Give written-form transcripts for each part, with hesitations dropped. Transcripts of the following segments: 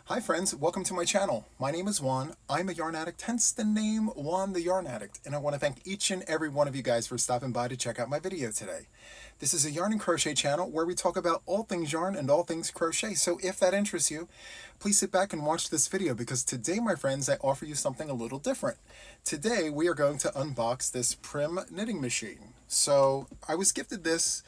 Hi friends, welcome to my channel. My name is Juan. I'm a yarn addict, hence the name Juan the Yarn Addict. And I want to thank each and every one of you guys for stopping by to check out my video today. This is a yarn and crochet channel where we talk about all things yarn and all things crochet. So if that interests you, please sit back and watch this video because today, my friends, I offer you something a little different. Today, we are going to unbox this Prim knitting machine. So I was gifted this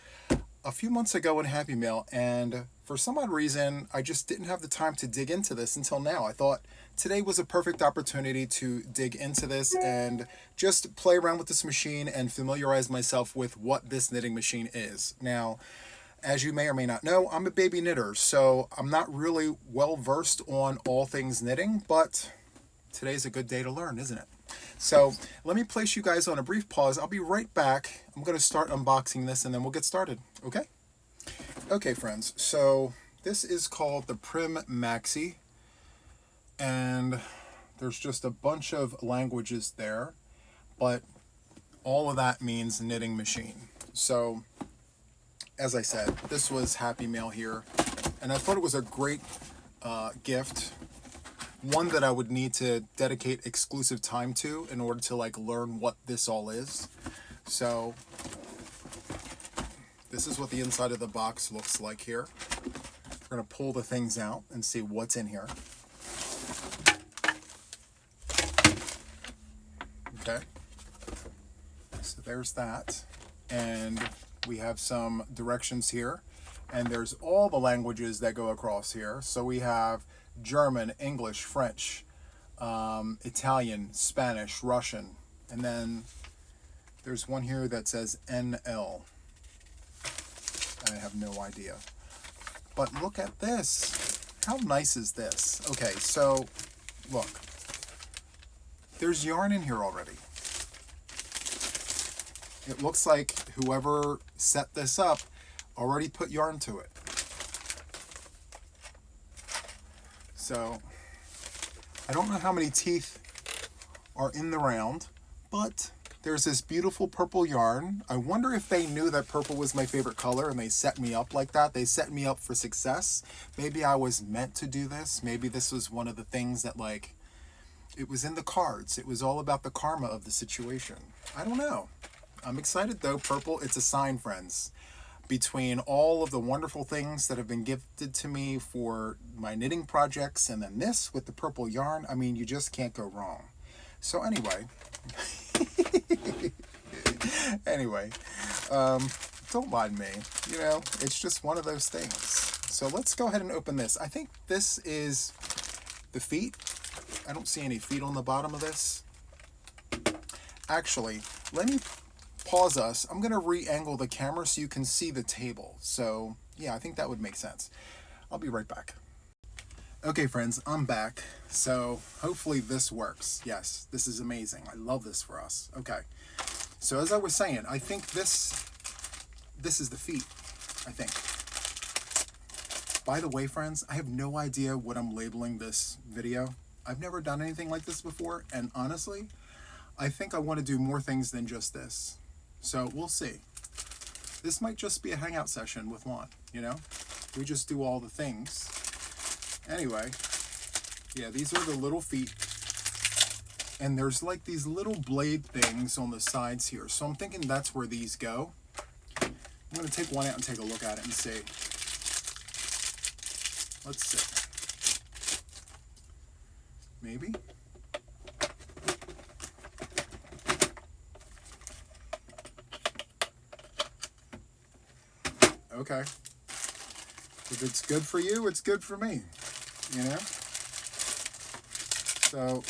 a few months ago in Happy Mail, and for some odd reason, I just didn't have the time to dig into this until now. I thought today was a perfect opportunity to dig into this and just play around with this machine and familiarize myself with what this knitting machine is. Now, as you may or may not know, I'm a baby knitter, so I'm not really well versed on all things knitting, but today's a good day to learn, isn't it? So let me place you guys on a brief pause. I'll be right back. I'm going to start unboxing this and then we'll get started. Okay? Okay, friends. So this is called the Prim Maxi. And there's just a bunch of languages there. But all of that means knitting machine. So as I said, this was Happy Mail here. And I thought it was a great gift. One that I would need to dedicate exclusive time to in order to learn what this all is. So this is what the inside of the box looks like here. We're going to pull the things out and see what's in here. Okay. So there's that. And we have some directions here. And there's all the languages that go across here. So we have German, English, French, Italian, Spanish, Russian, and then there's one here that says NL. I have no idea. But look at this. How nice is this? Okay, so look. There's yarn in here already. It looks like whoever set this up already put yarn to it. So, I don't know how many teeth are in the round, but there's this beautiful purple yarn. I wonder if they knew that purple was my favorite color and they set me up like that. They set me up for success. Maybe I was meant to do this. Maybe this was one of the things that it was in the cards. It was all about the karma of the situation. I don't know. I'm excited though. Purple, it's a sign, friends. Between all of the wonderful things that have been gifted to me for my knitting projects and then this with the purple yarn, I mean, you just can't go wrong. So anyway, don't mind me, it's just one of those things. So let's go ahead and open this. I think this is the feet. I don't see any feet on the bottom of this. Actually, let me pause us. I'm going to re-angle the camera so you can see the table. So yeah, I think that would make sense. I'll be right back. Okay, friends, I'm back. So hopefully this works. Yes, this is amazing. I love this for us. Okay. So as I was saying, I think this is the feet, I think. By the way, friends, I have no idea what I'm labeling this video. I've never done anything like this before. And honestly, I think I want to do more things than just this. So we'll see. This might just be a hangout session with Juan, We just do all the things. Anyway, yeah, these are the little feet. And there's these little blade things on the sides here. So I'm thinking that's where these go. I'm going to take one out and take a look at it and see. Let's see. Maybe. Okay. If it's good for you, it's good for me, So,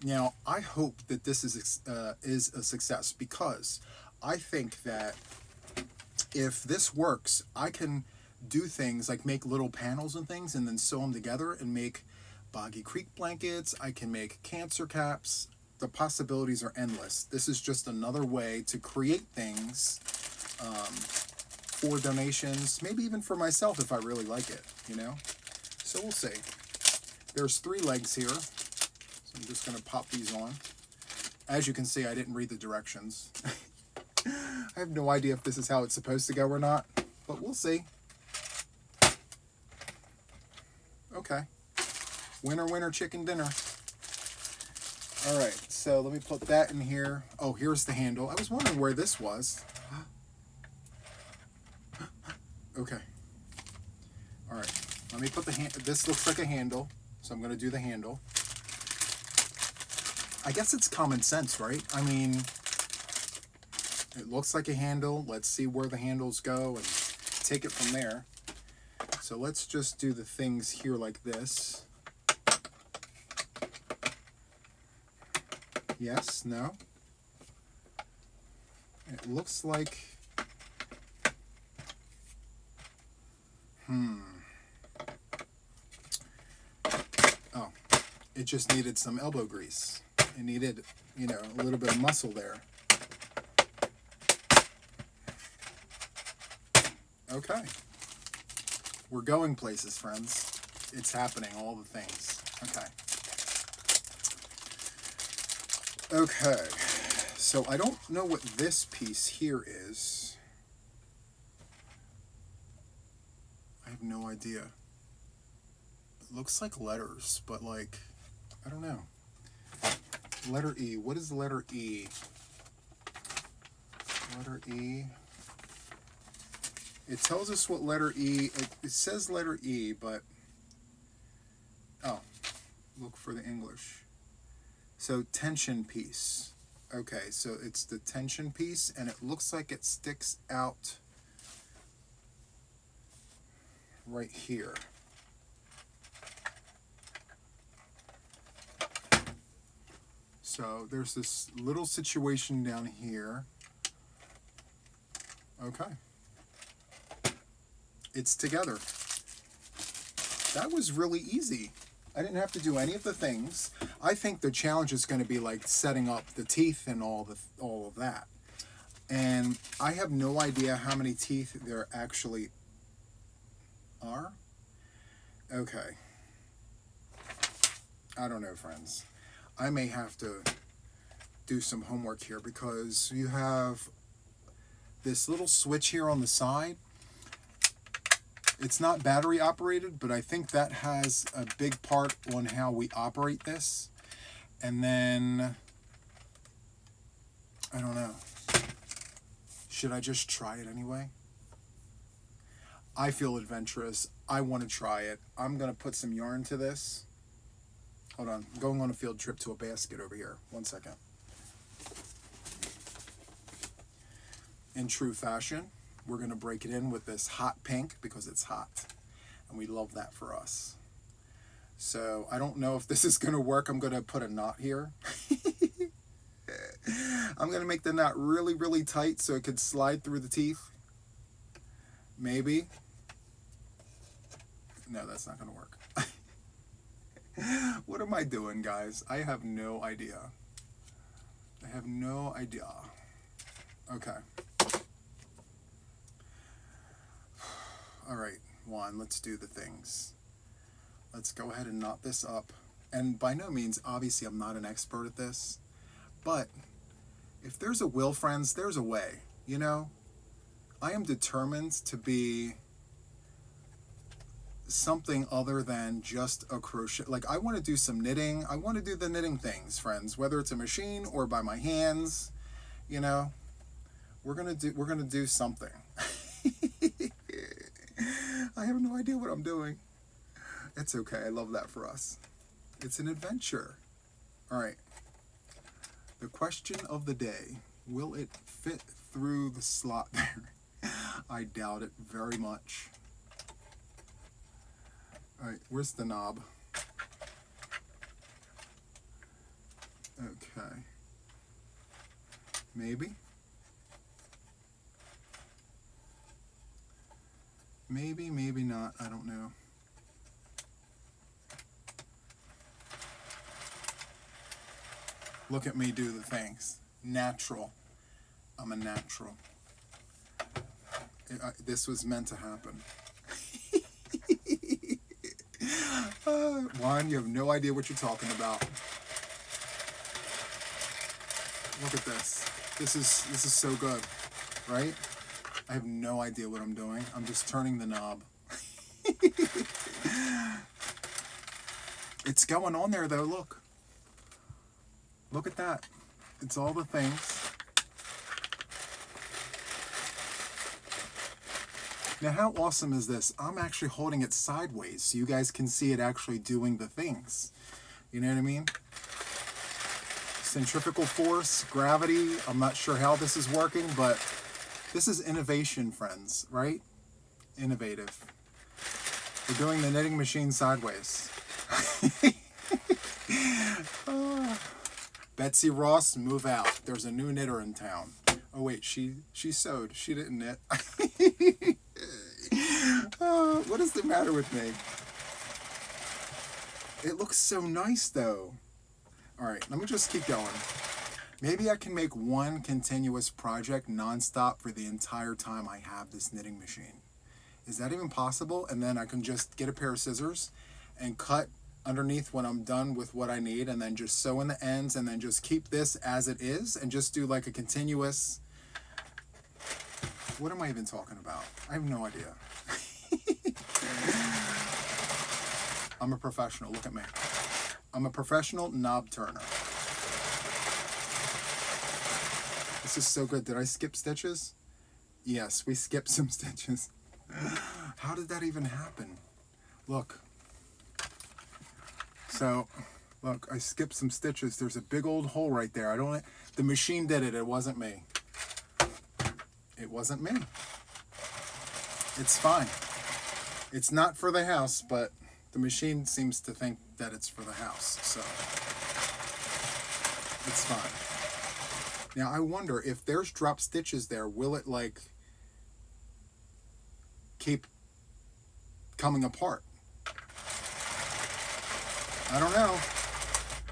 now I hope that this is a success because I think that if this works, I can do things like make little panels and things and then sew them together and make Boggy Creek blankets. I can make cancer caps. The possibilities are endless. This is just another way to create things for donations, maybe even for myself if I really like it, So we'll see. There's 3 legs here, so I'm just going to pop these on. As you can see, I didn't read the directions. I have no idea if this is how it's supposed to go or not, but we'll see. Okay. Winner, winner, chicken dinner. All right, so let me put that in here. Oh, here's the handle. I was wondering where this was. Okay. All right, let me put the this looks like a handle, so I'm going to do the handle. I guess it's common sense, right? I mean, it looks like a handle. Let's see where the handles go and take it from there. So let's just do the things here like this. Yes, no. It looks like, oh, it just needed some elbow grease. It needed, you know, a little bit of muscle there. Okay. We're going places, friends. It's happening, all the things. Okay. Okay. So I don't know what this piece here is. I have no idea. It looks like letters, but like, I don't know. Letter E. What is the letter E? Letter E. It tells us what letter E, it says letter E, but, oh, look for the English. So tension piece. Okay, so it's the tension piece, and it looks like it sticks out right here. So there's this little situation down here. Okay. It's together. That was really easy. I didn't have to do any of the things. I think the challenge is going to be like setting up the teeth and all of that. And I have no idea how many teeth there actually are. Okay. I don't know, friends. I may have to do some homework here because you have this little switch here on the side. It's not battery operated, but I think that has a big part on how we operate this. And then, I don't know. Should I just try it anyway? I feel adventurous. I want to try it. I'm going to put some yarn to this. Hold on. I'm going on a field trip to a basket over here. 1 second. In true fashion, we're going to break it in with this hot pink because it's hot. And we love that for us. So I don't know if this is going to work. I'm going to put a knot here. I'm going to make the knot really, really tight so it could slide through the teeth. Maybe. No, that's not going to work. What am I doing, guys? I have no idea. I have no idea. Okay. All right, Juan, let's do the things. Let's go ahead and knot this up. And by no means, obviously, I'm not an expert at this. But if there's a will, friends, there's a way, you know? I am determined to be something other than just a crochet. Like, I want to do some knitting. I want to do the knitting things, friends, whether it's a machine or by my hands, you know? We're going to do something. I have no idea what I'm doing. It's okay. I love that for us. It's an adventure. All right. The question of the day, will it fit through the slot there? I doubt it very much. All right, where's the knob? Okay. Maybe. Maybe, maybe not. I don't know. Look at me do the things. Natural. I'm a natural. This was meant to happen. Juan, you have no idea what you're talking about. Look at this. This is so good, right? I have no idea what I'm doing. I'm just turning the knob. It's going on there though, look. Look at that. It's all the things. Now how awesome is this? I'm actually holding it sideways so you guys can see it actually doing the things. You know what I mean? Centrifugal force, gravity, I'm not sure how this is working, but this is innovation, friends, right? Innovative. We're doing the knitting machine sideways. Betsy Ross, move out. There's a new knitter in town. Oh wait, she sewed. She didn't knit. What is the matter with me? It looks so nice though. All right, let me just keep going. Maybe I can make one continuous project nonstop for the entire time I have this knitting machine. Is that even possible? And then I can just get a pair of scissors and cut underneath when I'm done with what I need, and then just sew in the ends, and then just keep this as it is and just do like a continuous... What am I even talking about? I have no idea. I'm a professional, look at me. I'm a professional knob turner. This is so good. Did I skip stitches? Yes, we skipped some stitches. How did that even happen? Look. So, look, I skipped some stitches. There's a big old hole right there. The machine did it. It wasn't me. It wasn't me. It's fine. It's not for the house, but the machine seems to think that it's for the house, so it's fine. Now I wonder if there's drop stitches there, will it like keep coming apart? I don't know.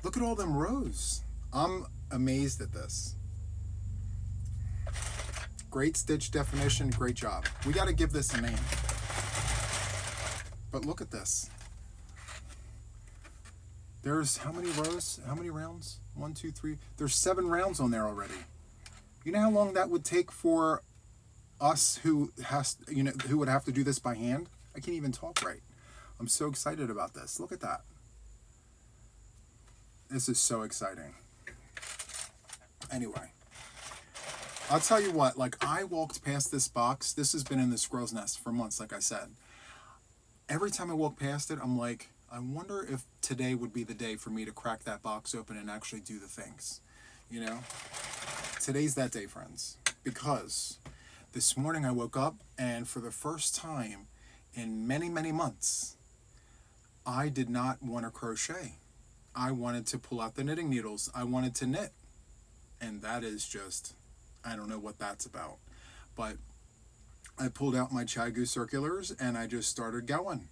Look at all them rows. I'm amazed at this. Great stitch definition, great job. We got to give this a name. But look at this. There's how many rows? How many rounds? 1, 2, 3. There's 7 rounds on there already. You know how long that would take for us who would have to do this by hand? I can't even talk right. I'm so excited about this. Look at that. This is so exciting. Anyway, I'll tell you what, like I walked past this box. This has been in the squirrel's nest for months, like I said. Every time I walk past it, I'm like, I wonder if today would be the day for me to crack that box open and actually do the things. You know? Today's that day, friends. Because this morning I woke up and for the first time in many, many months, I did not want to crochet. I wanted to pull out the knitting needles. I wanted to knit. And that is just, I don't know what that's about. But I pulled out my Chagoo circulars and I just started going.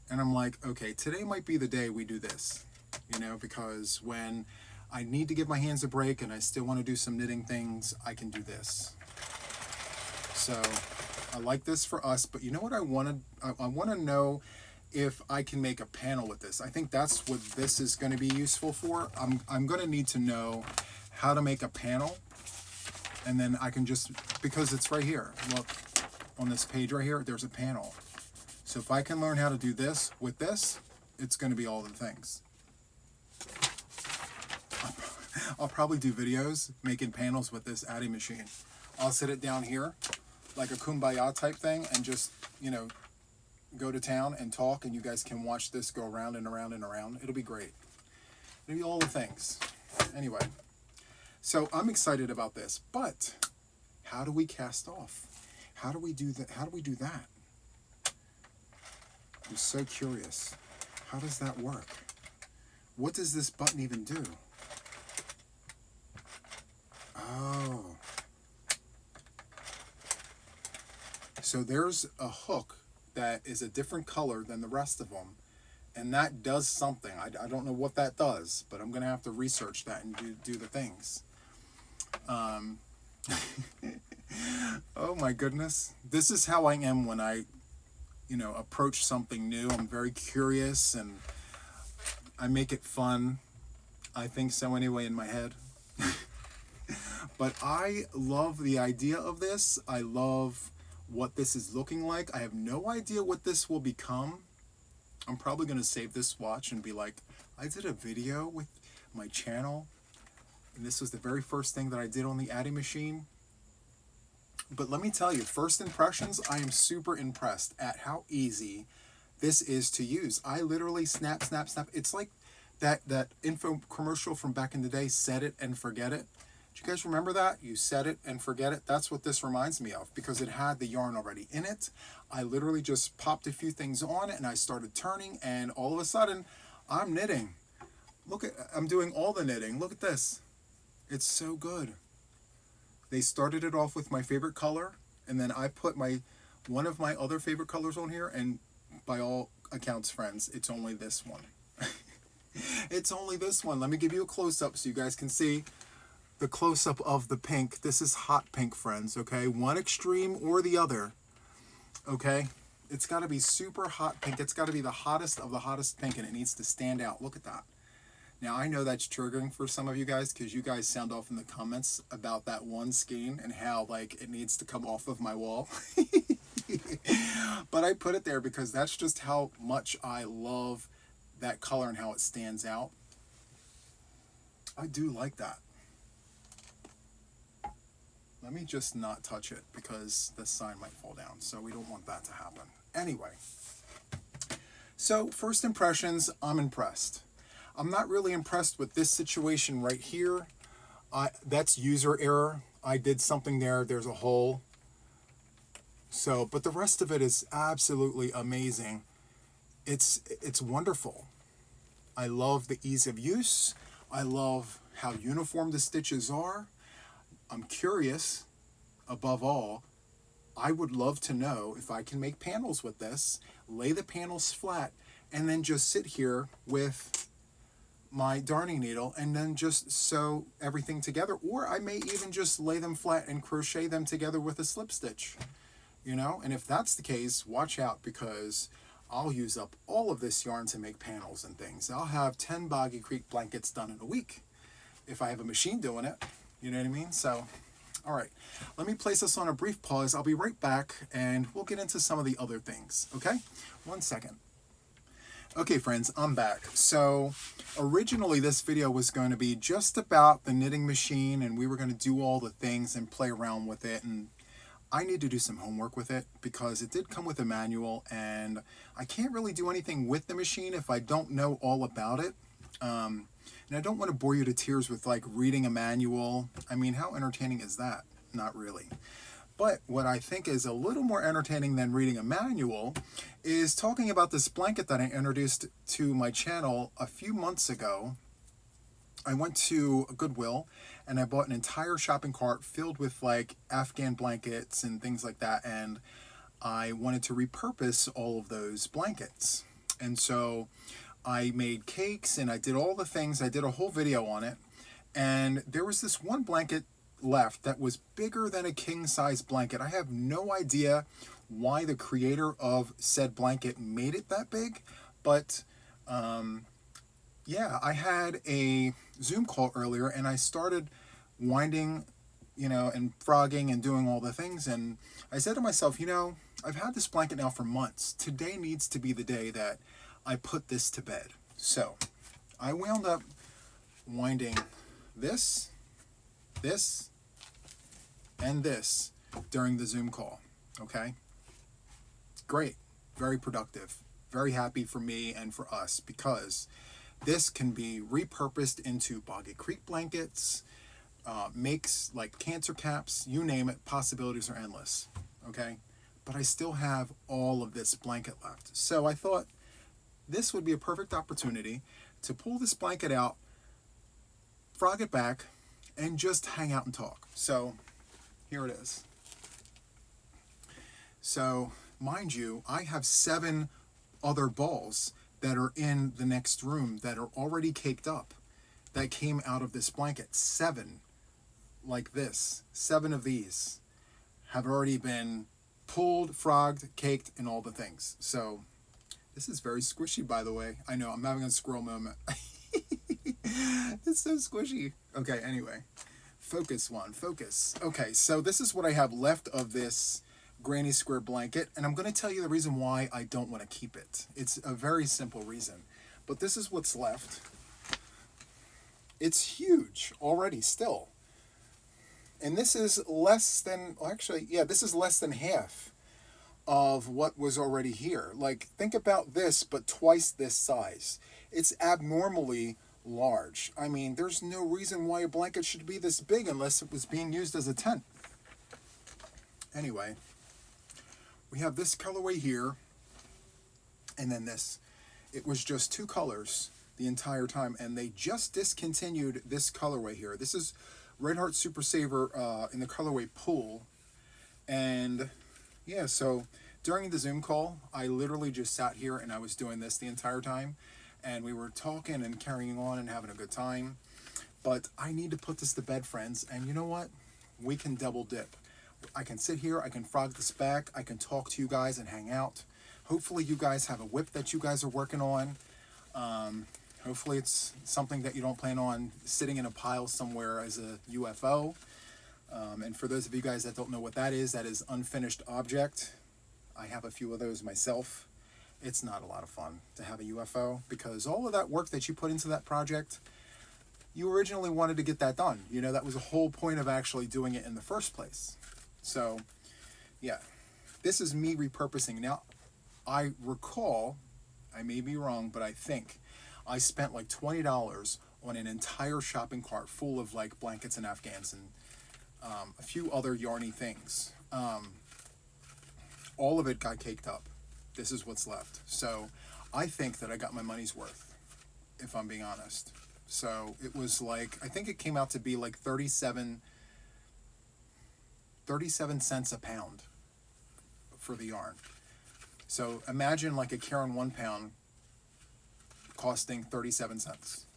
And I'm like, okay, today might be the day we do this, you know, because when I need to give my hands a break and I still want to do some knitting things, I can do this. So I like this for us, but you know what I want to know if I can make a panel with this. I think that's what this is going to be useful for. I'm going to need to know how to make a panel, and then I can just, because it's right here, look, on this page right here, there's a panel. So if I can learn how to do this with this, it's going to be all the things. I'll probably do videos making panels with this Addy machine. I'll sit it down here like a kumbaya type thing and just, you know, go to town and talk, and you guys can watch this go around and around and around. It'll be great. It'll be all the things. Anyway, so I'm excited about this, but how do we cast off? How do we do that? How do we do that? I'm so curious. How does that work? What does this button even do? Oh. So there's a hook that is a different color than the rest of them, and that does something. I don't know what that does, but I'm going to have to research that and do the things. Oh my goodness. This is how I am when I, you know, approach something new. I'm very curious and I make it fun. I think so anyway in my head. But I love the idea of this. I love what this is looking like. I have no idea what this will become. I'm probably going to save this swatch and be like, I did a video with my channel, and this was the very first thing that I did on the adding machine. But let me tell you, first impressions, I am super impressed at how easy this is to use. I literally snap, snap, snap. It's like that info commercial from back in the day, set it and forget it. Do you guys remember that? You set it and forget it. That's what this reminds me of, because it had the yarn already in it. I literally just popped a few things on it and I started turning, and all of a sudden I'm knitting. Look at, I'm doing all the knitting. Look at this. It's so good. They started it off with my favorite color, and then I put one of my other favorite colors on here, and by all accounts, friends, it's only this one. It's only this one. Let me give you a close-up so you guys can see the close-up of the pink. This is hot pink, friends, okay? One extreme or the other, okay? It's got to be super hot pink. It's got to be the hottest of the hottest pink, and it needs to stand out. Look at that. Now, I know that's triggering for some of you guys, because you guys sound off in the comments about that one skein and how, like, it needs to come off of my wall. But I put it there because that's just how much I love that color and how it stands out. I do like that. Let me just not touch it because the sign might fall down, so we don't want that to happen. Anyway, so first impressions, I'm impressed. I'm not really impressed with this situation right here. That's user error. I did something there. There's a hole. So, but the rest of it is absolutely amazing. It's wonderful. I love the ease of use. I love how uniform the stitches are. I'm curious, above all, I would love to know if I can make panels with this, lay the panels flat, and then just sit here with my darning needle and then just sew everything together. Or I may even just lay them flat and crochet them together with a slip stitch, you know? And if that's the case, watch out, because I'll use up all of this yarn to make panels and things. I'll have 10 Boggy Creek blankets done in a week if I have a machine doing it. You know what I mean? So, all right, let me place us on a brief pause. I'll be right back and we'll get into some of the other things, okay? 1 second. Okay, friends, I'm back. So originally this video was going to be just about the knitting machine, and we were going to do all the things and play around with it, and I need to do some homework with it because it did come with a manual, and I can't really do anything with the machine if I don't know all about it. And I don't want to bore you to tears with like reading a manual. I mean, how entertaining is that? Not really. But what I think is a little more entertaining than reading a manual is talking about this blanket that I introduced to my channel a few months ago. I went to Goodwill and I bought an entire shopping cart filled with like Afghan blankets and things like that, and I wanted to repurpose all of those blankets. And so I made cakes and I did all the things. I did a whole video on it, and there was this one blanket left that was bigger than a king-size blanket. I have no idea why the creator of said blanket made it that big, but yeah, I had a Zoom call earlier and I started winding, you know, and frogging and doing all the things, and I said to myself, you know, I've had this blanket now for months. Today needs to be the day that I put this to bed. So I wound up winding this, and this during the Zoom call, okay? Great, very productive, very happy for me and for us, because this can be repurposed into Boggy Creek blankets, makes like cancer caps, you name it, possibilities are endless, okay? But I still have all of this blanket left. So I thought this would be a perfect opportunity to pull this blanket out, frog it back, and just hang out and talk. So here it is. So mind you, I have 7 other balls that are in the next room that are already caked up that came out of this blanket. 7 like this. 7 of these have already been pulled, frogged, caked, and all the things. So this is very squishy, by the way. I know, I'm having a squirrel moment. It's so squishy. Okay, anyway. Focus, Juan, focus. Okay, so this is what I have left of this granny square blanket, and I'm going to tell you the reason why I don't want to keep it. It's a very simple reason, but this is what's left. It's huge already still, and this is less than, well, actually, yeah, this is less than half of what was already here. Like, think about this, but twice this size. It's abnormally large. I mean, there's no reason why a blanket should be this big unless it was being used as a tent. Anyway, we have this colorway here, and then this. It was just two colors the entire time, and they just discontinued this colorway here. This is Red Heart Super Saver in the colorway Pool. And yeah, so during the Zoom call, I literally just sat here and I was doing this the entire time, and we were talking and carrying on and having a good time. But I need to put this to bed, friends, and you know what? We can double dip. I can sit here, I can frog this back, I can talk to you guys and hang out. Hopefully you guys have a whip that you guys are working on. Hopefully it's something that you don't plan on sitting in a pile somewhere as a UFO. And for those of you guys that don't know what that is unfinished object. I have a few of those myself. It's not a lot of fun to have a UFO because all of that work that you put into that project, you originally wanted to get that done. You know, that was the whole point of actually doing it in the first place. So, yeah, this is me repurposing. Now, I recall, I may be wrong, but I think I spent like $20 on an entire shopping cart full of like blankets and Afghans and a few other yarny things. All of it got caked up. This is what's left. So I think that I got my money's worth, if I'm being honest. So it was like, I think it came out to be like 37 cents a pound for the yarn. So imagine like a Karen 1 pound costing 37 cents.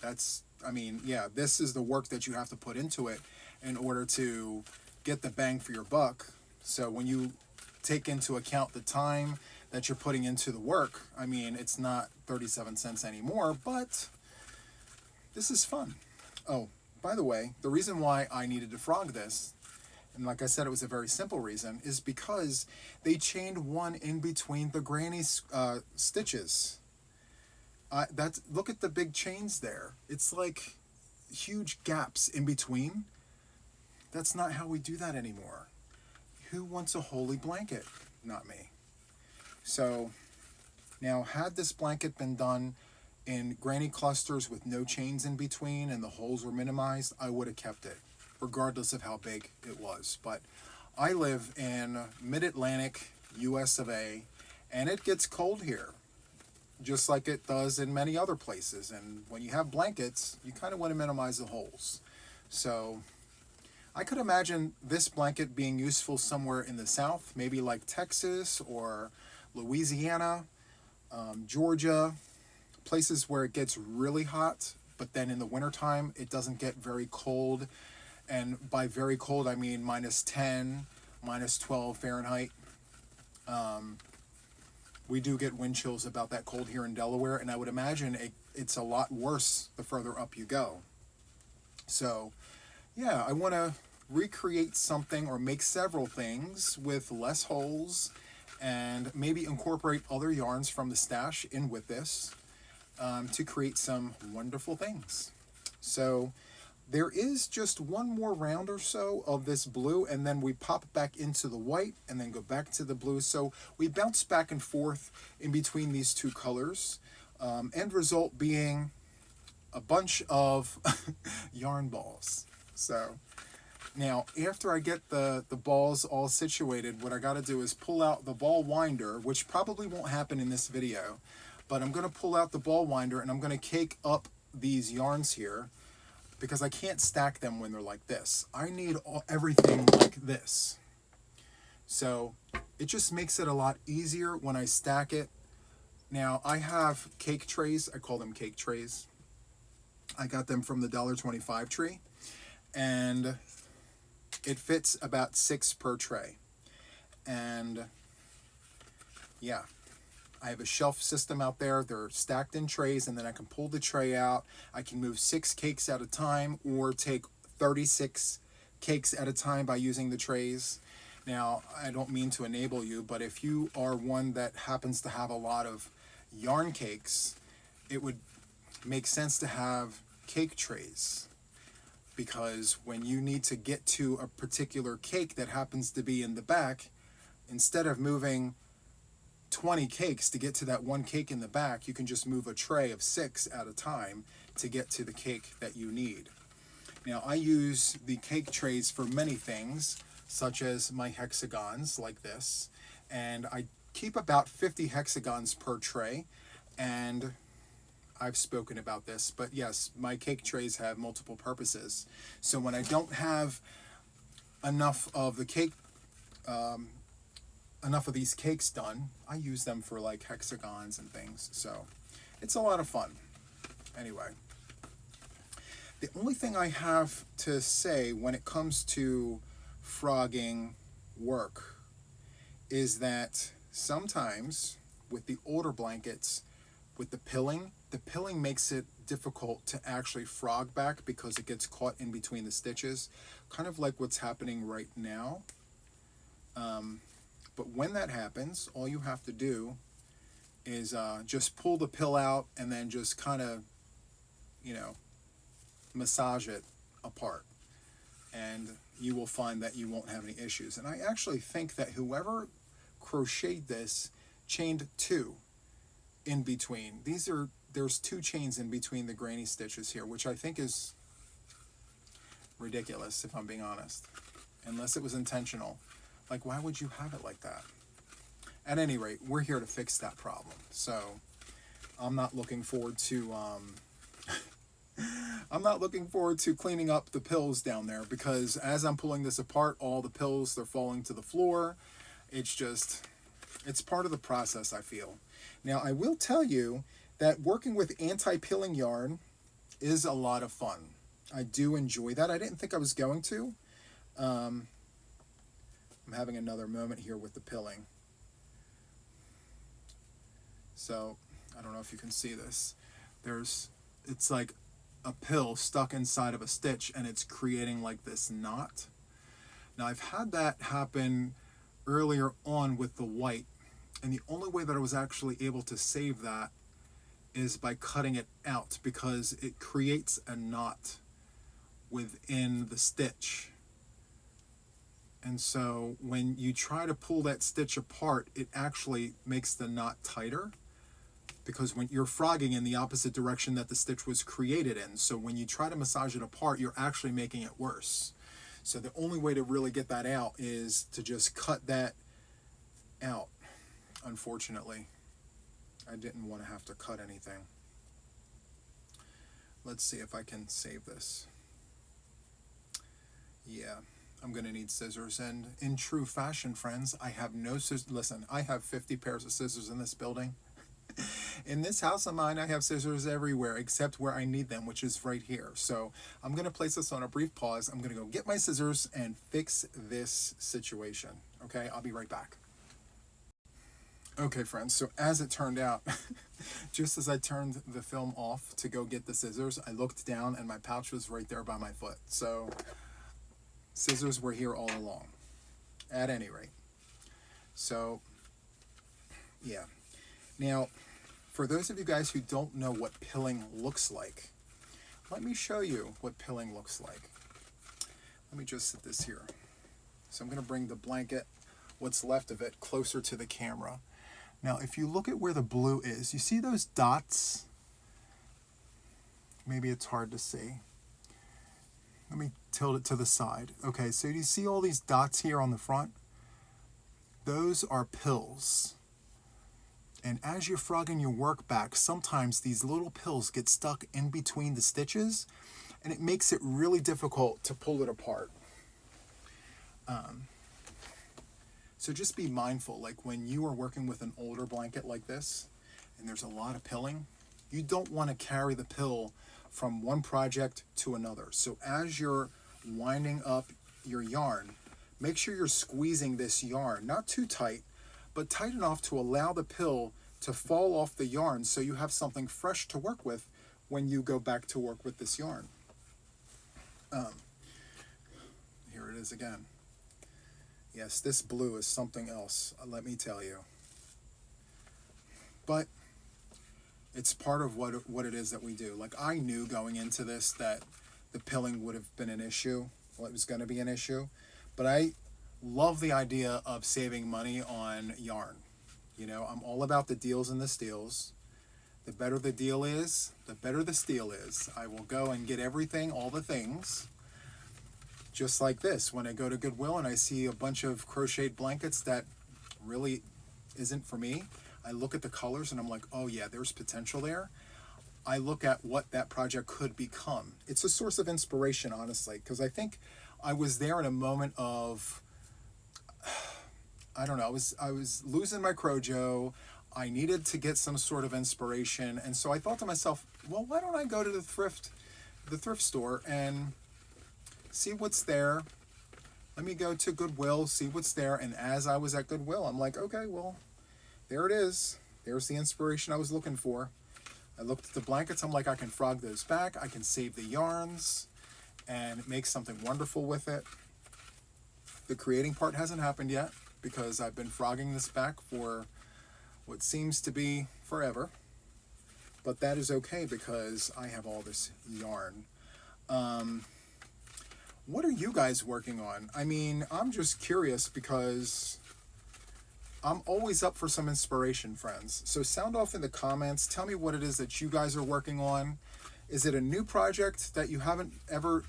That's, I mean, yeah, this is the work that you have to put into it in order to get the bang for your buck. So when you take into account the time that you're putting into the work, I mean, it's not 37 cents anymore, but this is fun. Oh, by the way, the reason why I needed to frog this, and like I said, it was a very simple reason, is because they chained one in between the granny stitches. Look at the big chains there. It's like huge gaps in between. That's not how we do that anymore. Who wants a holy blanket? Not me. So now, had this blanket been done in granny clusters with no chains in between and the holes were minimized, I would have kept it, regardless of how big it was. But I live in mid-Atlantic, US of A, and it gets cold here, just like it does in many other places. And when you have blankets, you kind of want to minimize the holes. So I could imagine this blanket being useful somewhere in the South, maybe like Texas or Louisiana, Georgia, places where it gets really hot, but then in the wintertime, it doesn't get very cold. And by very cold, I mean -10, -12 Fahrenheit. We do get wind chills about that cold here in Delaware, and I would imagine it's a lot worse the further up you go. So, yeah, I want to recreate something or make several things with less holes and maybe incorporate other yarns from the stash in with this to create some wonderful things. So there is just one more round or so of this blue, and then we pop back into the white and then go back to the blue. So we bounce back and forth in between these two colors. End result being a bunch of yarn balls. So now, after I get the balls all situated, what I got to do is pull out the ball winder, which probably won't happen in this video, but I'm going to pull out the ball winder and I'm going to cake up these yarns here because I can't stack them when they're like this. I need everything like this. So it just makes it a lot easier when I stack it. Now, I have cake trays. I call them cake trays. I got them from the $1.25 tree, and it fits about 6 per tray. And yeah, I have a shelf system out there. They're stacked in trays, and then I can pull the tray out. I can move 6 cakes at a time or take 36 cakes at a time by using the trays. Now, I don't mean to enable you, but if you are one that happens to have a lot of yarn cakes, it would make sense to have cake trays, because when you need to get to a particular cake that happens to be in the back, instead of moving 20 cakes to get to that one cake in the back, you can just move a tray of 6 at a time to get to the cake that you need. Now, I use the cake trays for many things, such as my hexagons like this, and I keep about 50 hexagons per tray, and I've spoken about this, but yes, my cake trays have multiple purposes. So when I don't have enough of the cake, enough of these cakes done, I use them for like hexagons and things. So it's a lot of fun. Anyway, the only thing I have to say when it comes to frogging work is that sometimes with the older blankets, with the pilling makes it difficult to actually frog back because it gets caught in between the stitches, kind of like what's happening right now. But when that happens, all you have to do is just pull the pill out and then just kind of, massage it apart. And you will find that you won't have any issues. And I actually think that whoever crocheted this chained 2 in between. There's 2 chains in between the granny stitches here, which I think is ridiculous, if I'm being honest. Unless it was intentional. Like, why would you have it like that? At any rate, we're here to fix that problem. So I'm not looking forward to I'm not looking forward to cleaning up the pills down there, because as I'm pulling this apart, all the pills, they're falling to the floor. It's part of the process, I feel. Now, I will tell you that working with anti-pilling yarn is a lot of fun. I do enjoy that. I didn't think I was going to. I'm having another moment here with the pilling. So, I don't know if you can see this. It's like a pill stuck inside of a stitch, and it's creating like this knot. Now, I've had that happen earlier on with the white, and the only way that I was actually able to save that is by cutting it out, because it creates a knot within the stitch. And so when you try to pull that stitch apart, it actually makes the knot tighter, because when you're frogging in the opposite direction that the stitch was created in. So when you try to massage it apart, you're actually making it worse. So the only way to really get that out is to just cut that out. Unfortunately, I didn't want to have to cut anything. Let's see if I can save this. Yeah, I'm going to need scissors. And in true fashion, friends, I have no scissors. Listen, I have 50 pairs of scissors in this building. In this house of mine, I have scissors everywhere except where I need them, which is right here. So I'm going to place this on a brief pause. I'm going to go get my scissors and fix this situation. Okay, I'll be right back. Okay, friends, so as it turned out, just as I turned the film off to go get the scissors, I looked down and my pouch was right there by my foot. So scissors were here all along, at any rate. So, yeah. Now, for those of you guys who don't know what pilling looks like, let me show you what pilling looks like. Let me just set this here. So I'm going to bring the blanket, what's left of it, closer to the camera. Now, if you look at where the blue is, you see those dots? Maybe it's hard to see. Let me tilt it to the side. Okay, so do you see all these dots here on the front? Those are pills. And as you're frogging your work back, sometimes these little pills get stuck in between the stitches, and it makes it really difficult to pull it apart. So just be mindful, like when you are working with an older blanket like this, and there's a lot of pilling, you don't want to carry the pill from one project to another. So as you're winding up your yarn, make sure you're squeezing this yarn, not too tight, but tight enough to allow the pill to fall off the yarn so you have something fresh to work with when you go back to work with this yarn. Here it is again. Yes, this blue is something else, let me tell you. But it's part of what it is that we do. Like, I knew going into this that the pilling would have been an issue. Well, it was going to be an issue. But I love the idea of saving money on yarn. You know, I'm all about the deals and the steals. The better the deal is, the better the steal is. I will go and get everything, all the things. Just like this, when I go to Goodwill and I see a bunch of crocheted blankets that really isn't for me, I look at the colors and I'm like, oh yeah, there's potential there. I look at what that project could become. It's a source of inspiration, honestly, because I think I was there in a moment of, I don't know, I was losing my Crojo. I needed to get some sort of inspiration, and so I thought to myself, well, why don't I go to the thrift store and see what's there. Let me go to Goodwill, see what's there. And as I was at Goodwill, I'm like, okay, well, there it is. There's the inspiration I was looking for. I looked at the blankets. I'm like, I can frog those back. I can save the yarns and make something wonderful with it. The creating part hasn't happened yet because I've been frogging this back for what seems to be forever. But that is okay because I have all this yarn. What are you guys working on? I mean, I'm just curious because I'm always up for some inspiration, friends. So sound off in the comments. Tell me what it is that you guys are working on. Is it a new project that you haven't ever,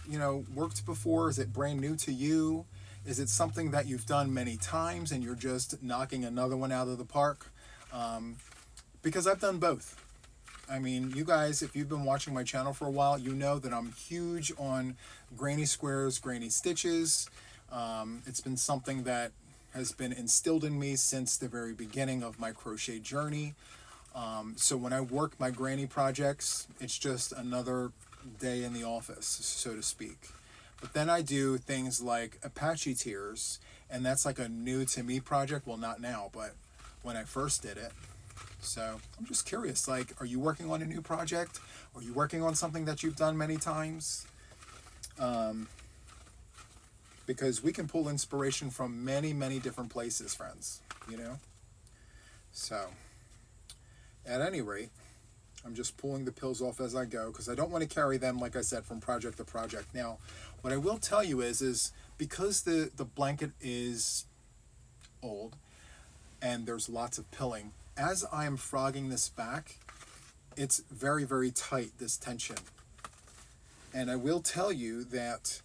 worked before? Is it brand new to you? Is it something that you've done many times and you're just knocking another one out of the park? Because I've done both. I mean, you guys, if you've been watching my channel for a while, you know that I'm huge on granny squares, granny stitches. It's been something that has been instilled in me since the very beginning of my crochet journey. So when I work my granny projects, it's just another day in the office, so to speak. But then I do things like Apache Tears, and that's like a new to me project. Well, not now, but when I first did it. So I'm just curious, like, are you working on a new project? Are you working on something that you've done many times? Because we can pull inspiration from many, many different places, friends, So at any rate, I'm just pulling the pills off as I go because I don't want to carry them, like I said, from project to project. Now, what I will tell you is because the blanket is old and there's lots of pilling, as I am frogging this back, it's very, very tight, this tension. And I will tell you that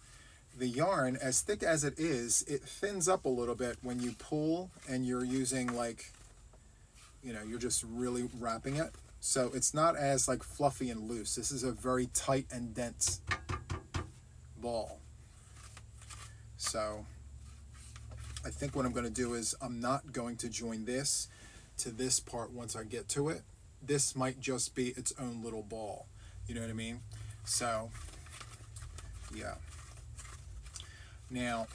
the yarn, as thick as it is, it thins up a little bit when you pull and you're using you're just really wrapping it. So it's not as fluffy and loose. This is a very tight and dense ball. So I think what I'm going to do is I'm not going to join this to this part once I get to it. This might just be its own little ball. You know what I mean? So, yeah. Now,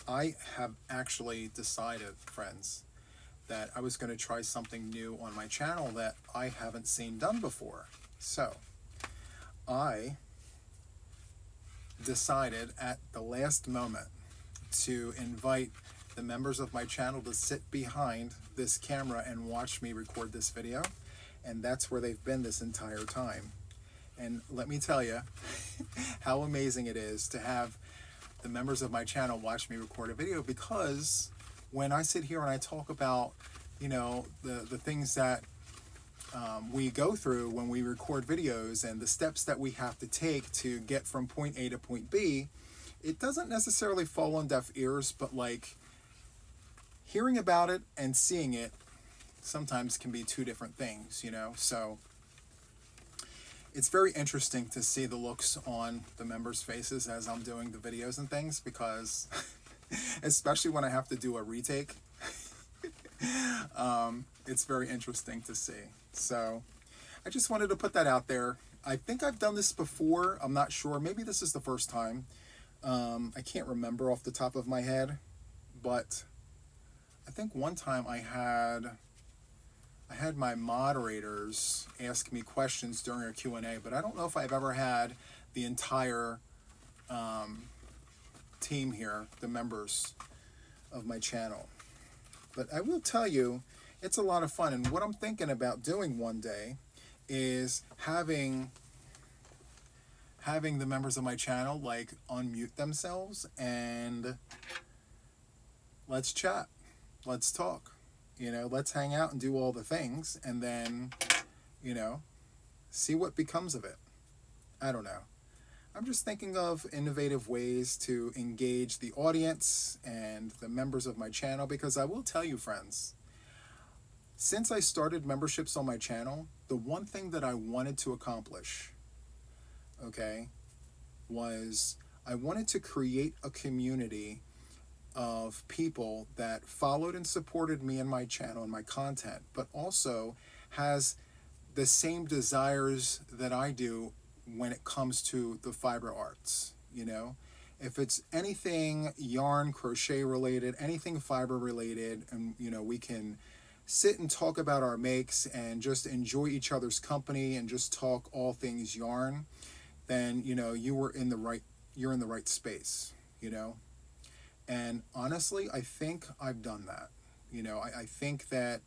I have actually decided, friends, that I was going to try something new on my channel that I haven't seen done before. So, I decided at the last moment to invite the members of my channel to sit behind this camera and watch me record this video, and that's where they've been this entire time. And let me tell you how amazing it is to have the members of my channel watch me record a video, because when I sit here and I talk about the things that we go through when we record videos and the steps that we have to take to get from point A to point B, it doesn't necessarily fall on deaf ears, but hearing about it and seeing it sometimes can be two different things, So it's very interesting to see the looks on the members' faces as I'm doing the videos and things, because especially when I have to do a retake, it's very interesting to see. So I just wanted to put that out there. I think I've done this before. I'm not sure. Maybe this is the first time. I can't remember off the top of my head, but I think one time I had my moderators ask me questions during a Q&A, but I don't know if I've ever had the entire team here, the members of my channel. But I will tell you, it's a lot of fun. And what I'm thinking about doing one day is having the members of my channel like unmute themselves and let's chat, let's talk, let's hang out and do all the things, and then see what becomes of it. I don't know. I'm just thinking of innovative ways to engage the audience and the members of my channel, because I will tell you, friends, since I started memberships on my channel, the one thing that I wanted to accomplish, okay, was I wanted to create a community of people that followed and supported me and my channel and my content, but also has the same desires that I do when it comes to the fiber arts. If it's anything yarn, crochet related, anything fiber related, and we can sit and talk about our makes and just enjoy each other's company and just talk all things yarn, then you're in the right space. And honestly, I think I've done that. I think that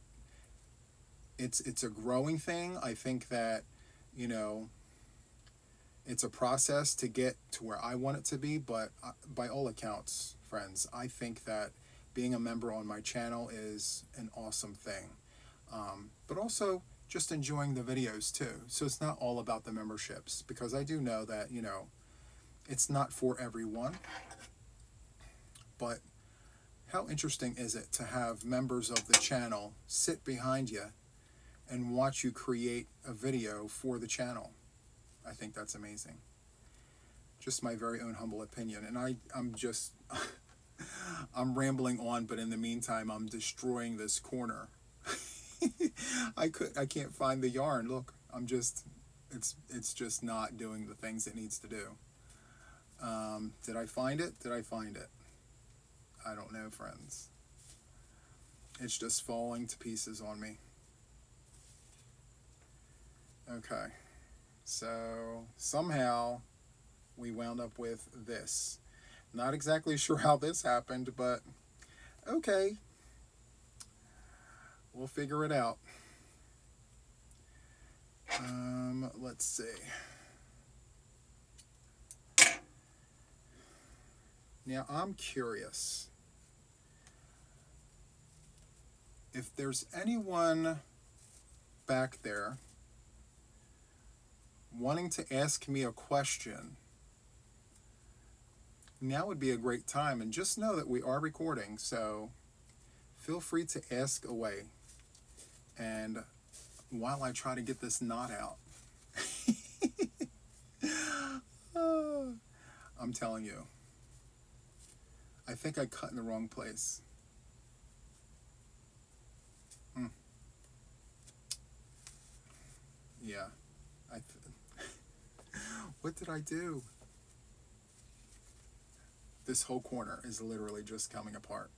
it's a growing thing. I think that it's a process to get to where I want it to be, but by all accounts, friends, I think that being a member on my channel is an awesome thing. But also just enjoying the videos too. So it's not all about the memberships, because I do know that, it's not for everyone. But how interesting is it to have members of the channel sit behind you and watch you create a video for the channel? I think that's amazing. Just my very own humble opinion. And I'm just, I'm rambling on, but in the meantime, I'm destroying this corner. I can't find the yarn. Look, it's just not doing the things it needs to do. Did I find it? Did I find it? I don't know, friends. It's just falling to pieces on me. Okay. So somehow we wound up with this. Not exactly sure how this happened, but okay. We'll figure it out. Let's see. Now I'm curious if there's anyone back there wanting to ask me a question. Now would be a great time, and just know that we are recording, so feel free to ask away. And while I try to get this knot out, I'm telling you, I think I cut in the wrong place. Yeah. What did I do? This whole corner is literally just coming apart.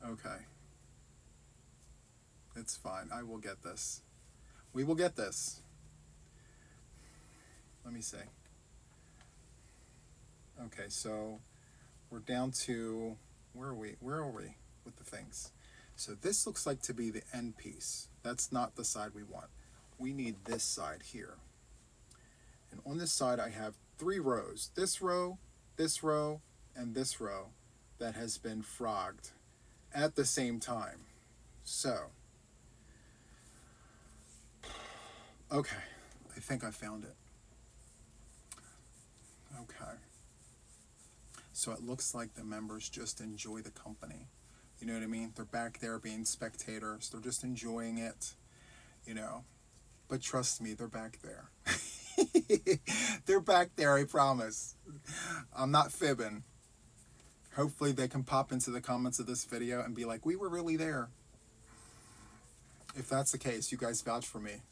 Okay. It's fine. I will get this. We will get this. Let me see. Okay, so we're down to, where are we with the things? So this looks like to be the end piece. That's not the side we want. We need this side here. And on this side I have 3 rows. This row, and this row that has been frogged at the same time. So, okay, I think I found it. Okay. So it looks like the members just enjoy the company. You know what I mean? They're back there being spectators. They're just enjoying it, But trust me, they're back there. They're back there, I promise. I'm not fibbing. Hopefully they can pop into the comments of this video and be like, we were really there. If that's the case, you guys vouch for me.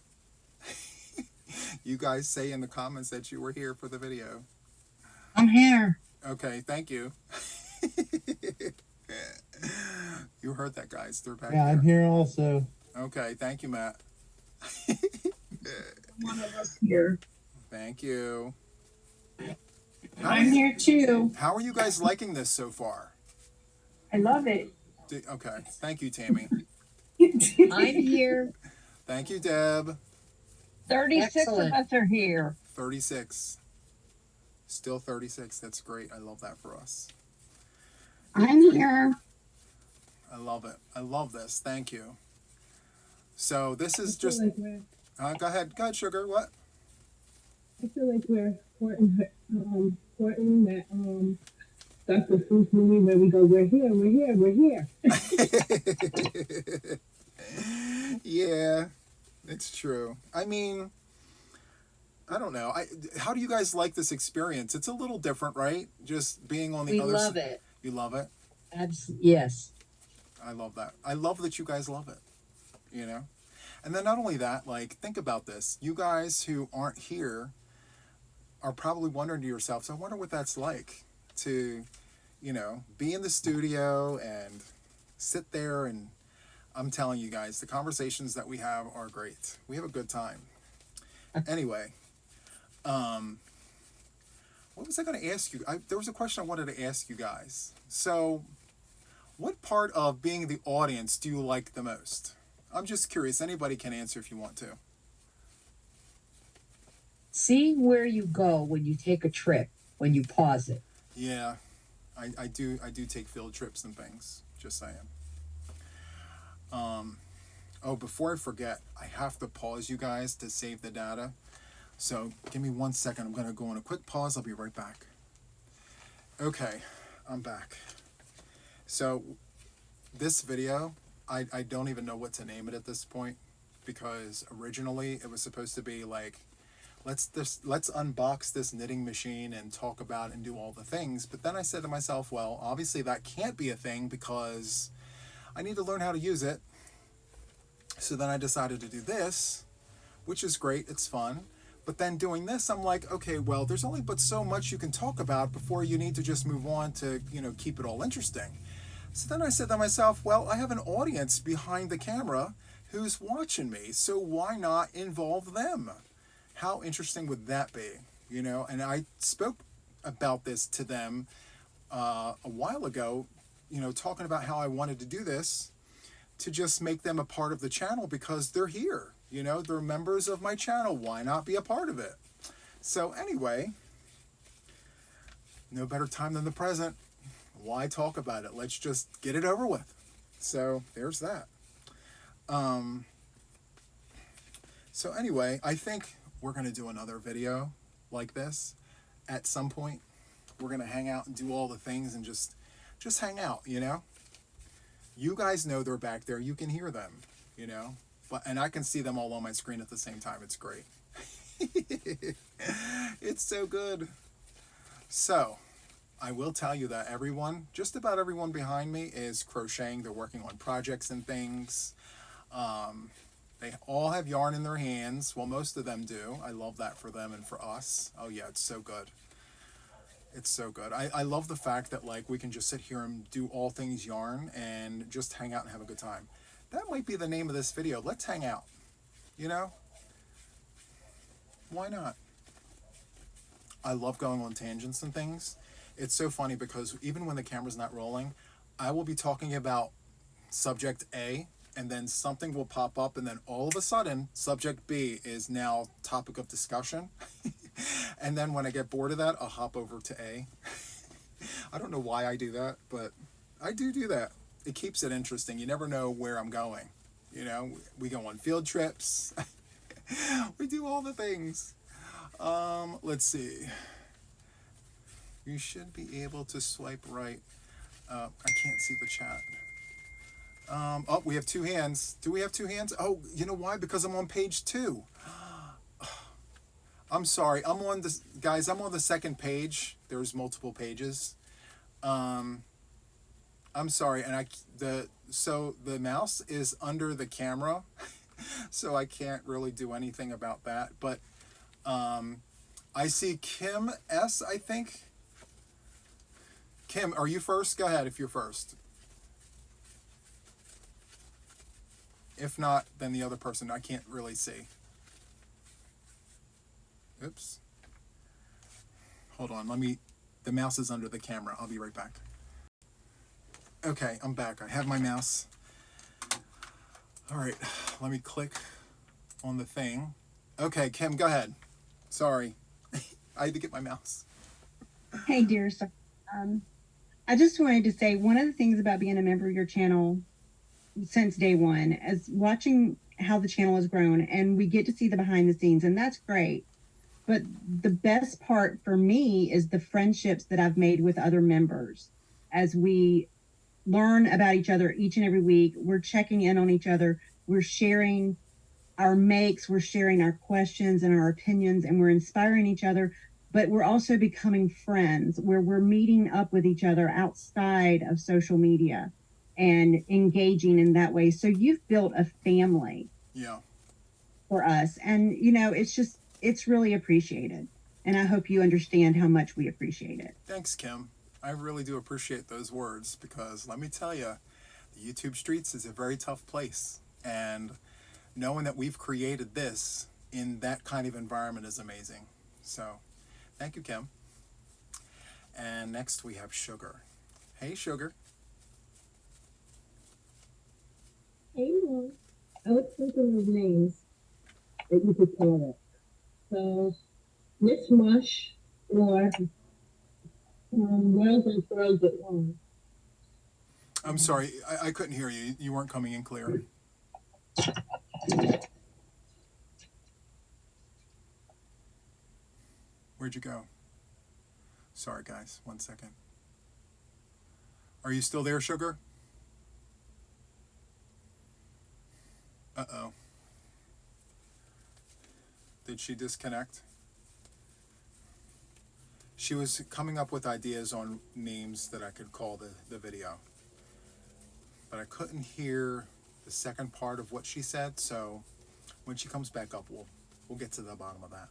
You guys say in the comments that you were here for the video. I'm here. Okay, thank you. You heard that, guys. They're back there. I'm here also. Okay, thank you, Matt. One of us here. Thank you. I'm here too. How are you guys liking this so far? I love it. Okay, thank you, Tammy. I'm here. Thank you, Deb. 36 Excellent. of us are here. 36. Still 36. That's great. I love that for us. I'm here. I love it. I love this. Thank you. So this is I feel just. like we're, Go ahead. Go ahead, Sugar. What? I feel like we're courting that Dr. Seuss movie where we go, we're here, we're here, we're here. Yeah, it's true. I mean, I don't know. How do you guys like this experience? It's a little different, right? Just being on the We other love side. it. You love it? Yes. I love that. I love that you guys love it, you know? And then not only that, like, think about this. You guys who aren't here are probably wondering to yourselves, I wonder what that's like to, you know, be in the studio and sit there, and I'm telling you guys, the conversations that we have are great. We have a good time. Anyway, what was I going to ask you? There was a question I wanted to ask you guys. So, what part of being the audience do you like the most? I'm just curious. Anybody can answer if you want to. Seeing where you go when you take a trip, when you pause it. Yeah, I do take field trips and things. Just saying. Oh, before I forget, I have to pause you guys to save the data. So give me 1 second. I'm going to go on a quick pause. I'll be right back. Okay, I'm back. So this video, I don't even know what to name it at this point, because originally it was supposed to be like, let's unbox this knitting machine and talk about and do all the things. But then I said to myself, well, obviously that can't be a thing because I need to learn how to use it. So then I decided to do this, which is great. It's fun. But then doing this, I'm like, okay, well, there's only but so much you can talk about before you need to just move on to, you know, keep it all interesting. So then I said to myself, well, I have an audience behind the camera who's watching me, so why not involve them? How interesting would that be? You know, and I spoke about this to them a while ago, you know, talking about how I wanted to do this to just make them a part of the channel because they're here. You know, they're members of my channel. Why not be a part of it? So anyway, no better time than the present. Why talk about it? Let's just get it over with. So there's that. So anyway, I think we're going to do another video like this at some point. We're going to hang out and do all the things and just hang out, you know? You guys know they're back there. You can hear them, you know? And I can see them all on my screen at the same time. It's great. It's so good. So, I will tell you that everyone, just about everyone behind me is crocheting. They're working on projects and things. They all have yarn in their hands. Well, most of them do. I love that for them and for us. Oh yeah, it's so good. It's so good. I love the fact that like we can just sit here and do all things yarn and just hang out and have a good time. That might be the name of this video. Let's hang out. You know? Why not? I love going on tangents and things. It's so funny because even when the camera's not rolling, I will be talking about subject A, and then something will pop up, and then all of a sudden, subject B is now topic of discussion. And then when I get bored of that, I'll hop over to A. I don't know why I do that, but I do that. It keeps it interesting. You never know where I'm going. You know, we go on field trips. We do all the things. Let's see. You should be able to swipe right. I can't see the chat. Oh, we have two hands. Do we have two hands? Oh, you know why? Because I'm on page 2. I'm sorry. I'm on this, guys. I'm on the second page. There's multiple pages. I'm sorry, and so the mouse is under the camera, so I can't really do anything about that. But I see Kim S. I think. Kim, are you first? Go ahead if you're first. If not, then the other person I can't really see. Oops. Hold on. Let me The mouse is under the camera. I'll be right back. Okay, I'm back. I have my mouse. All right, let me click on the thing. Okay, Kim, go ahead. Sorry. I had to get my mouse. Hey, dear. So, I just wanted to say one of the things about being a member of your channel since day one is watching how the channel has grown, and we get to see the behind the scenes, and that's great. But the best part for me is the friendships that I've made with other members as we learn about each other each and every week. We're checking in on each other. We're sharing our makes, we're sharing our questions and our opinions, and we're inspiring each other. But we're also becoming friends where we're meeting up with each other outside of social media and engaging in that way. So you've built a family. Yeah. For us. And, it's really appreciated. And I hope you understand how much we appreciate it. Thanks, Kim. I really do appreciate those words because let me tell you, the YouTube streets is a very tough place. And knowing that we've created this in that kind of environment is amazing. So, thank you, Kim. And next we have Sugar. Hey, Sugar. Hey, Mom. I was thinking of names that you could call it. So, Miss Mush or Worlds and Twirls at One. I'm sorry, I couldn't hear you. You weren't coming in clear. Where'd you go? Sorry, guys. 1 second. Are you still there, Sugar? Uh-oh. Did she disconnect? She was coming up with ideas on names that I could call the video. But I couldn't hear the second part of what she said, so when she comes back up, we'll get to the bottom of that.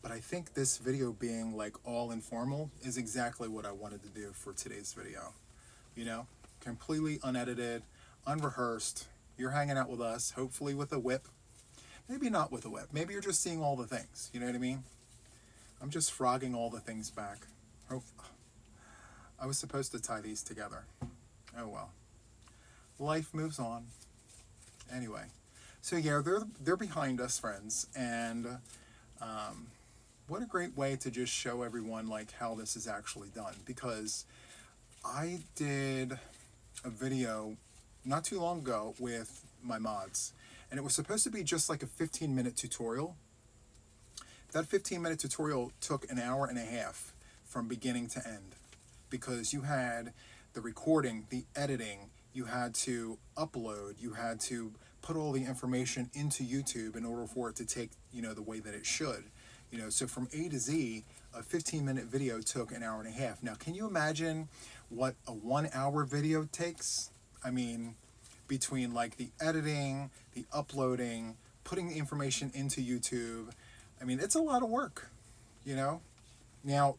But I think this video being like all informal is exactly what I wanted to do for today's video. Completely unedited, unrehearsed. You're hanging out with us, hopefully with a whip. Maybe not with a whip. Maybe you're just seeing all the things. You know what I mean? I'm just frogging all the things back. I was supposed to tie these together. Oh well. Life moves on. Anyway. So yeah, they're behind us, friends. And what a great way to just show everyone like how this is actually done. Because I did a video not too long ago with my mods. And it was supposed to be just like a 15-minute tutorial. That 15-minute tutorial took an hour and a half from beginning to end. Because you had the recording, the editing, you had to upload, you had to put all the information into YouTube in order for it to take, the way that it should. So from A to Z, a 15-minute video took an hour and a half. Now, can you imagine what a 1-hour video takes? I mean, between like the editing, the uploading, putting the information into YouTube, I mean, it's a lot of work, Now,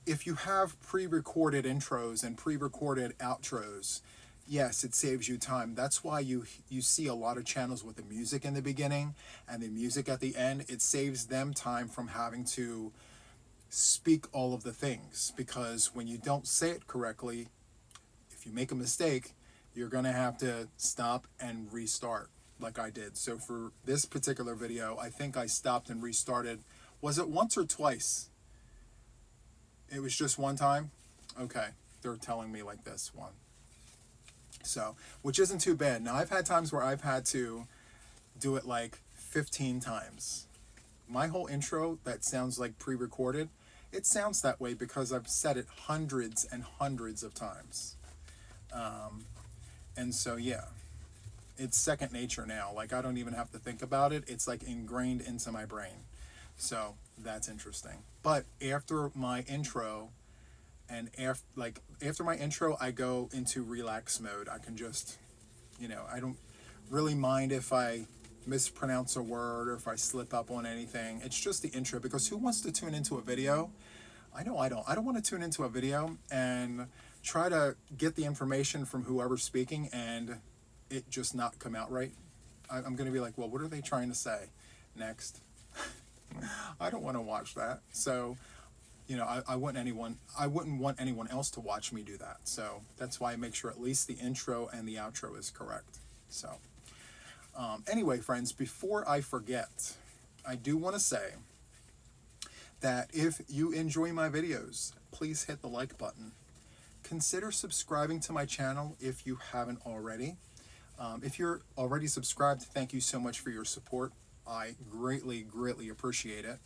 if you have pre-recorded intros and pre-recorded outros, yes, it saves you time. That's why you see a lot of channels with the music in the beginning and the music at the end. It saves them time from having to speak all of the things, because when you don't say it correctly, if you make a mistake, you're going to have to stop and restart like I did. So for this particular video, I think I stopped and restarted. Was it once or twice? It was just one time? Okay, they're telling me like this one. So, which isn't too bad. Now, I've had times where I've had to do it like 15 times. My whole intro that sounds like pre-recorded, it sounds that way because I've said it hundreds and hundreds of times. And so, yeah, it's second nature now. Like, I don't even have to think about it. It's like ingrained into my brain. So that's interesting. But after my intro, and after my intro, I go into relax mode. I can just, I don't really mind if I mispronounce a word or if I slip up on anything. It's just the intro, because who wants to tune into a video? I know I don't. I don't want to tune into a video and try to get the information from whoever's speaking and it just not come out right. I'm going to be like, well, what are they trying to say? Next. I don't want to watch that. So you know, I wouldn't want anyone else to watch me do that. So that's why I make sure at least the intro and the outro is correct. So anyway, friends, before I forget, I do want to say that if you enjoy my videos, please hit the like button. Consider subscribing to my channel if you haven't already. If you're already subscribed, thank you so much for your support. I greatly, greatly appreciate it.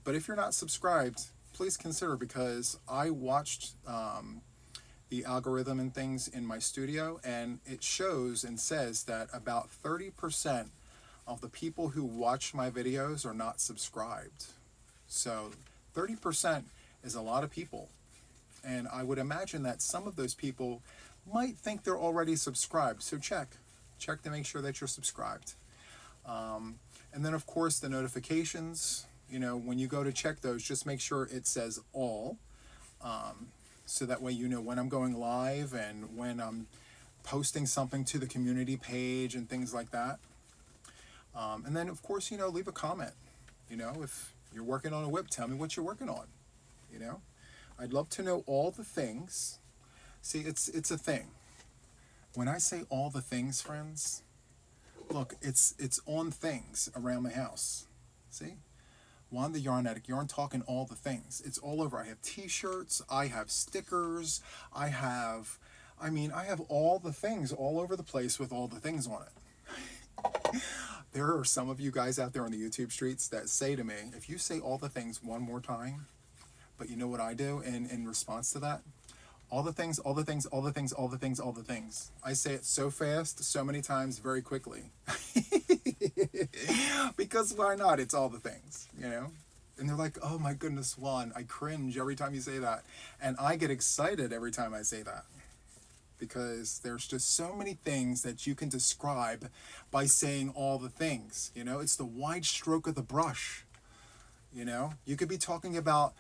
But if you're not subscribed, please consider, because I watched the algorithm and things in my studio, and it shows and says that about 30% of the people who watch my videos are not subscribed. So 30% is a lot of people. And I would imagine that some of those people might think they're already subscribed. So check to make sure that you're subscribed. And then of course the notifications, you know, when you go to check those, just make sure it says all. So that way you know when I'm going live and when I'm posting something to the community page and things like that. And then of course, you know, leave a comment. You know, if you're working on a whip, tell me what you're working on. You know, I'd love to know all the things. See, it's a thing. When I say all the things, friends, look, it's on things around my house. See? Juan the Yarn Addict, Yarn Talking all the things. It's all over. I have t-shirts, I have stickers, I have all the things all over the place with all the things on it. There are some of you guys out there on the YouTube streets that say to me, if you say all the things one more time, but you know what I do in response to that? All the things, all the things, all the things, all the things, all the things. I say it so fast, so many times, very quickly. Because why not? It's all the things, you know? And they're like, oh my goodness, Juan, I cringe every time you say that. And I get excited every time I say that. Because there's just so many things that you can describe by saying all the things, you know? It's the wide stroke of the brush, you know? You could be talking about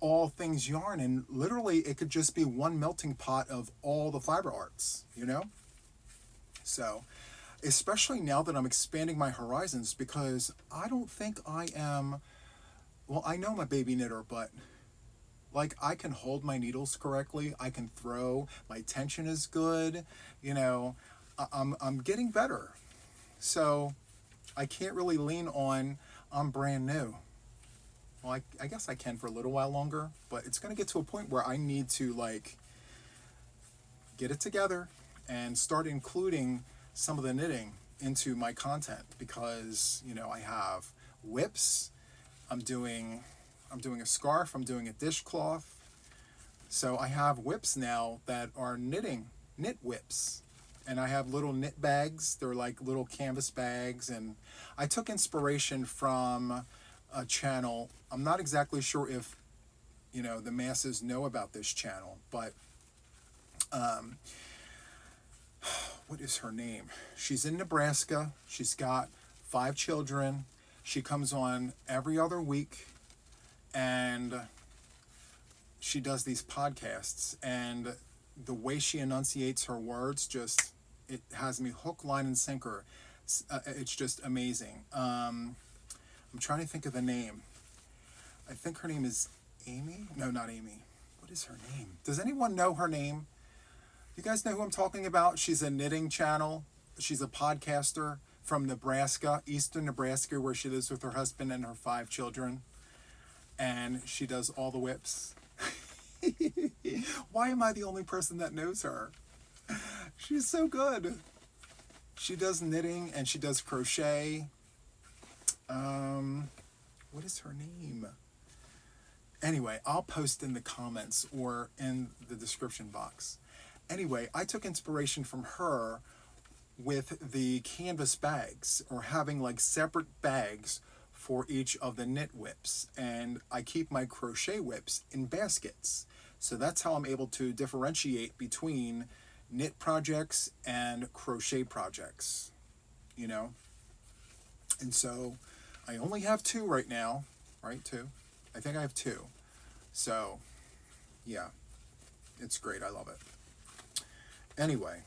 all things yarn, and literally it could just be one melting pot of all the fiber arts, you know? So, especially now that I'm expanding my horizons, because I don't think I am, well, I know I'm a baby knitter, but like I can hold my needles correctly, I can throw, my tension is good, you know, I'm getting better. So I can't really lean on I'm brand new. Well, I guess I can for a little while longer, but it's going to get to a point where I need to like get it together and start including some of the knitting into my content, because, you know, I have whips, I'm doing a scarf, I'm doing a dishcloth. So I have whips now that are knit whips. And I have little knit bags. They're like little canvas bags, and I took inspiration from a channel. I'm not exactly sure if, you know, the masses know about this channel, but what is her name? She's in Nebraska. She's got 5 children. She comes on every other week, and she does these podcasts, and the way she enunciates her words, just, it has me hook, line, and sinker. It's just amazing. I'm trying to think of the name. I think her name is Amy? No, not Amy. What is her name? Does anyone know her name? You guys know who I'm talking about? She's a knitting channel. She's a podcaster from Nebraska, eastern Nebraska, where she lives with her husband and her 5 children. And she does all the whips. Why am I the only person that knows her? She's so good. She does knitting and she does crochet. What is her name? Anyway, I'll post in the comments or in the description box. Anyway, I took inspiration from her with the canvas bags, or having like separate bags for each of the knit whips. And I keep my crochet whips in baskets. So that's how I'm able to differentiate between knit projects and crochet projects, you know? And so I only have 2 right now, right? 2. I think I have 2. So yeah, it's great. I love it. Anyway,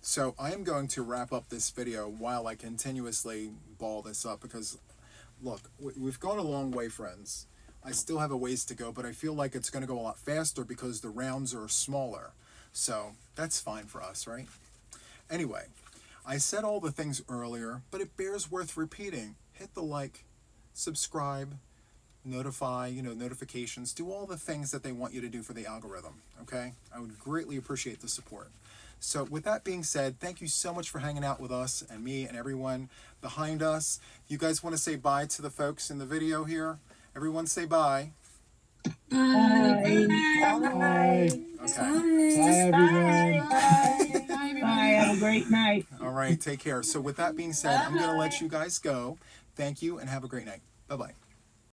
so I am going to wrap up this video while I continuously ball this up, because look, we've gone a long way, friends. I still have a ways to go, but I feel like it's going to go a lot faster because the rounds are smaller. So that's fine for us, right? Anyway, I said all the things earlier, but it bears worth repeating. Hit the like, subscribe, notify, notifications, do all the things that they want you to do for the algorithm, okay? I would greatly appreciate the support. So with that being said, thank you so much for hanging out with us and me and everyone behind us. You guys want to say bye to the folks in the video here? Everyone say bye. Bye. Bye. Okay. Bye, everyone. Bye. Have a great night. All right, take care. So with that being said, I'm going to let you guys go. Thank you and have a great night. Bye-bye.